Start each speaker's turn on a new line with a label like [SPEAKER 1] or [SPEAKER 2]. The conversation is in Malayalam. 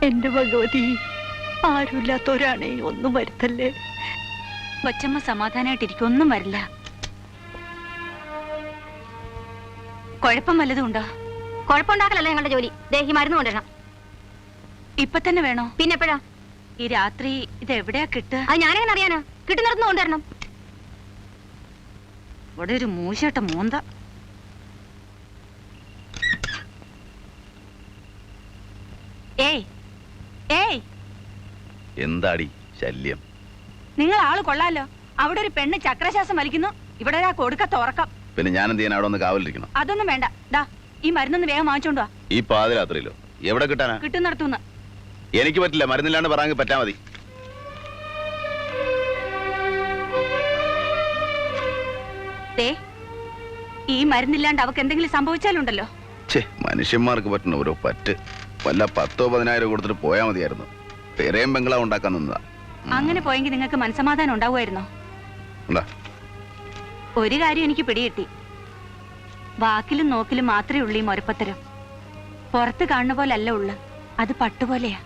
[SPEAKER 1] എന്റെ ഭഗവതി, ആരുമില്ലാത്തവരാണേ ഒന്നും വരുത്തല്ലേ.
[SPEAKER 2] കൊച്ചമ്മ സമാധാനായിട്ടിരിക്കും, ഒന്നും വരില്ല. കുഴപ്പം വല്ലതും ഉണ്ടോ?
[SPEAKER 3] കുഴപ്പമുണ്ടാക്കലല്ല ഞങ്ങളുടെ ജോലി. ദേഹി മരുന്ന് കൊണ്ടുവരണം.
[SPEAKER 2] ഇപ്പൊ തന്നെ വേണോ?
[SPEAKER 3] പിന്നെ എപ്പോഴാ?
[SPEAKER 2] ഈ രാത്രി ഇത് എവിടെയാ കിട്ടുക?
[SPEAKER 3] അത് ഞാനെങ്ങനെ അറിയാനാ? കിട്ടുന്നിടത്തുനിന്ന് കൊണ്ടുവരണം.
[SPEAKER 2] ഇവിടെ ഒരു മൂശട്ട മൂന്ത. ഏയ് ഏയ്,
[SPEAKER 4] എന്താടി ശല്യം?
[SPEAKER 2] നിങ്ങൾ ആള് കൊള്ളാലോ. അവിടെ ഒരു പെണ്ണ് ചക്രശ്വാസം വലിക്കുന്നു, ഇവിടെ ഒരാ കൊടുക്ക തുറക്കാം.
[SPEAKER 4] പിന്നെ ഞാൻ എന്ത് ചെയ്യാൻ അവിടെ ഒന്ന് കാവലിരിക്കണം?
[SPEAKER 2] അതൊന്നും വേണ്ട. ദാ ഈ മരുന്നൊന്ന് വേഗം വാങ്ങിച്ചോണ്ടോ.
[SPEAKER 4] ഈ പാതിരാത്രിയിലോ? എവിടെ കിട്ടാനാ?
[SPEAKER 2] കിട്ടുന്നിടത്തുനിന്ന്.
[SPEAKER 4] എനിക്ക് പറ്റില്ല, മരുന്നില്ലാണ്ട് പറയാൻ പറ്റാ മതി.
[SPEAKER 2] ഈ മരുന്നില്ലാണ്ട് അവക്ക് എന്തെങ്കിലും സംഭവിച്ചാലുണ്ടല്ലോ.
[SPEAKER 4] മനുഷ്യന്മാർക്ക് പറ്റുന്ന ഓരോ പറ്റ്. വല്ല 10,000-10,000 കൊടുത്തിട്ട് പോയാ മതിയായിരുന്നു. പെരയും ബംഗ്ലാവ് ഉണ്ടാക്കാൻ നിന്നതാ.
[SPEAKER 2] അങ്ങനെ പോയെങ്കിൽ നിങ്ങൾക്ക് മനസ്സമാധാനം ഉണ്ടാവുമായിരുന്നോ? ഒരു കാര്യം എനിക്ക് പിടികിട്ടി. വാക്കിലും നോക്കിലും മാത്രമേ ഉള്ളൂ ഈ മൊരപ്പത്തരം. പുറത്ത് കാണുന്ന പോലെ അല്ല ഉള്ളു, അത് പട്ടുപോലെയാ.